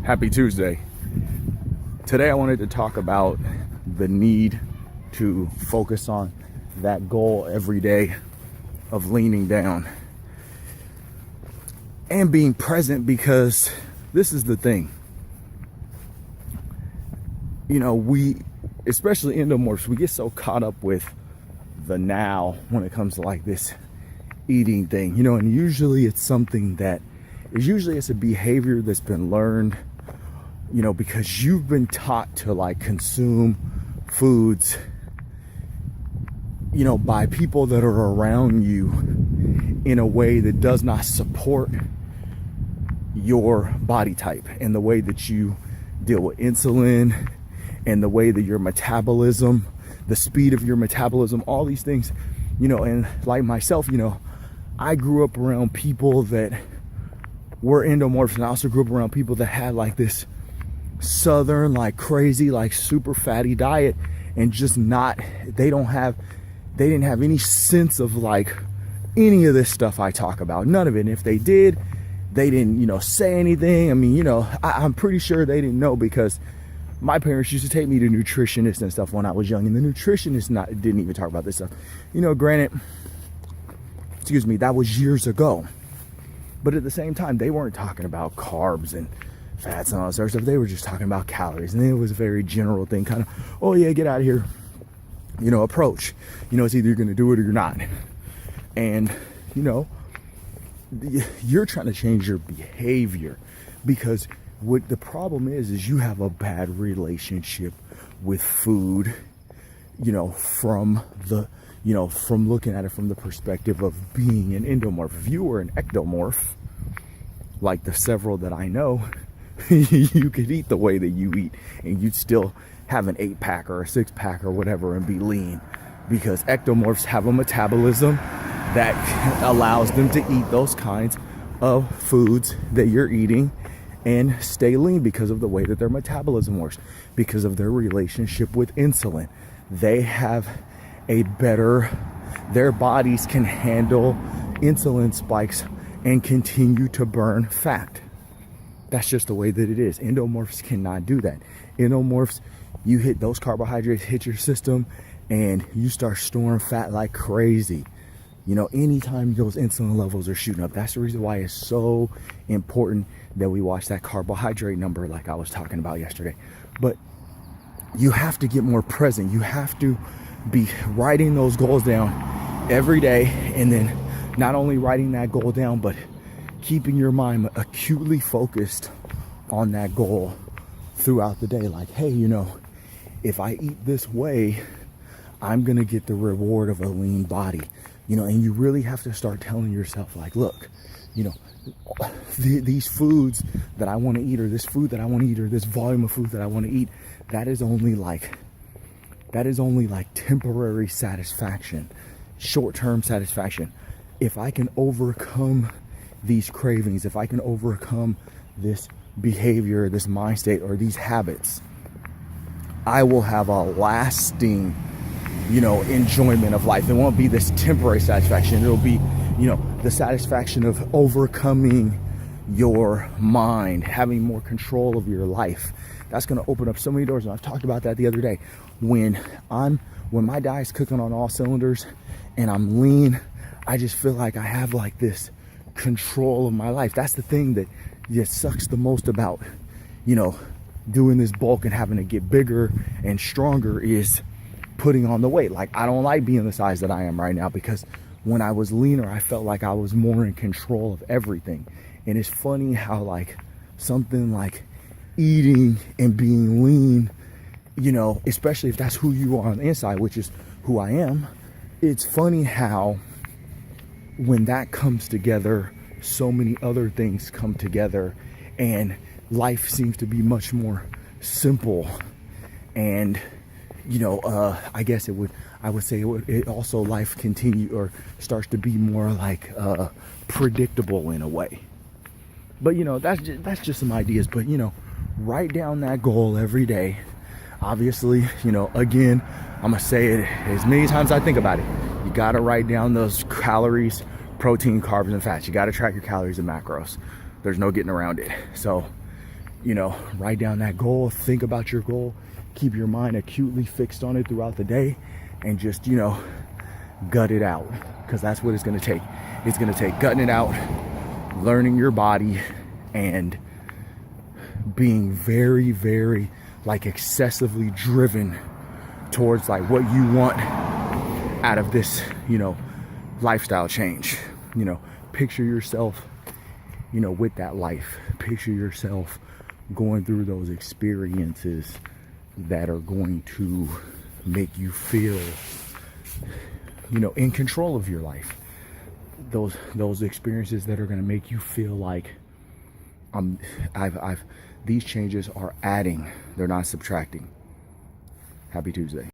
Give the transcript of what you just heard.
Happy Tuesday. Today I wanted to talk about the need to focus on that goal every day of leaning down and being present, because this is the thing. You know, we, especially endomorphs, we get so caught up with the now when it comes to like this eating thing, you know, and usually it's something that is it's a behavior that's been learned, you know, because you've been taught to like consume foods, you know, by people that are around you in a way that does not support your body type and the way that you deal with insulin and the way that your metabolism, the speed of your metabolism, all these things, you know. And like myself, you know, I grew up around people that were endomorphs, and I also grew up around people that had like this southern, like crazy, like super fatty diet, and just not, they didn't have any sense of like any of this stuff I talk about, none of it. And if they did, they didn't, you know, say anything. I mean, you know, I'm pretty sure they didn't know, because my parents used to take me to nutritionists and stuff when I was young, and the nutritionist didn't even talk about this stuff. You know, granted, excuse me, that was years ago. But at the same time, they weren't talking about carbs and fats and all that sort of stuff. They were just talking about calories. And it was a very general thing, kind of, oh yeah, get out of here, you know, approach. You know, it's either you're going to do it or you're not. And, you know, you're trying to change your behavior, because what the problem is you have a bad relationship with food, you know, from looking at it from the perspective of being an endomorph. If you were an ectomorph, like the several that I know, you could eat the way that you eat and you'd still have an 8-pack or a 6-pack or whatever and be lean, because ectomorphs have a metabolism that allows them to eat those kinds of foods that you're eating and stay lean because of the way that their metabolism works, because of their relationship with insulin. They have a better, their bodies can handle insulin spikes and continue to burn fat. That's just the way that it is. Endomorphs cannot do that. Endomorphs, you hit those carbohydrates, hit your system, and you start storing fat like crazy. You know, anytime those insulin levels are shooting up, that's the reason why it's so important that we watch that carbohydrate number like I was talking about yesterday. But you have to get more present. You have to be writing those goals down every day, and then not only writing that goal down, but keeping your mind acutely focused on that goal throughout the day. Like, hey, you know, if I eat this way, I'm gonna get the reward of a lean body. You know, and you really have to start telling yourself, like, look, you know, these foods that I want to eat, or this food that I want to eat, or this volume of food that I want to eat, that is only like temporary satisfaction, short-term satisfaction. If I can overcome these cravings, if I can overcome this behavior, this mind state, or these habits, I will have a lasting, you know, enjoyment of life. It won't be this temporary satisfaction. It'll be, you know, the satisfaction of overcoming your mind, having more control of your life. That's going to open up so many doors. And I've talked about that the other day. When my diet's cooking on all cylinders and I'm lean, I just feel like I have like this control of my life. That's the thing that just sucks the most about, you know, doing this bulk and having to get bigger and stronger, is putting on the weight. Like, I don't like being the size that I am right now, because when I was leaner, I felt like I was more in control of everything. And it's funny how like something like eating and being lean, you know, especially if that's who you are on the inside, which is who I am, it's funny how when that comes together, so many other things come together, and life seems to be much more simple. And, you know, I guess I would say it also, life starts to be more like predictable in a way. But, you know, that's just some ideas. But, you know, write down that goal every day. Obviously, you know, again, I'm gonna say it as many times as I think about it. You gotta write down those calories, protein, carbs, and fats. You gotta track your calories and macros. There's no getting around it. So You know, write down that goal, think about your goal, keep your mind acutely fixed on it throughout the day, and just, you know, gut it out, because that's what it's going to take. It's going to take gutting it out, learning your body, and being very, very, like, excessively driven towards, like, what you want out of this, you know, lifestyle change. You know, picture yourself, you know, with that life. Picture yourself going through those experiences that are going to make you feel, you know, in control of your life. Those experiences that are going to make you feel like these changes are adding, they're not subtracting. Happy Tuesday.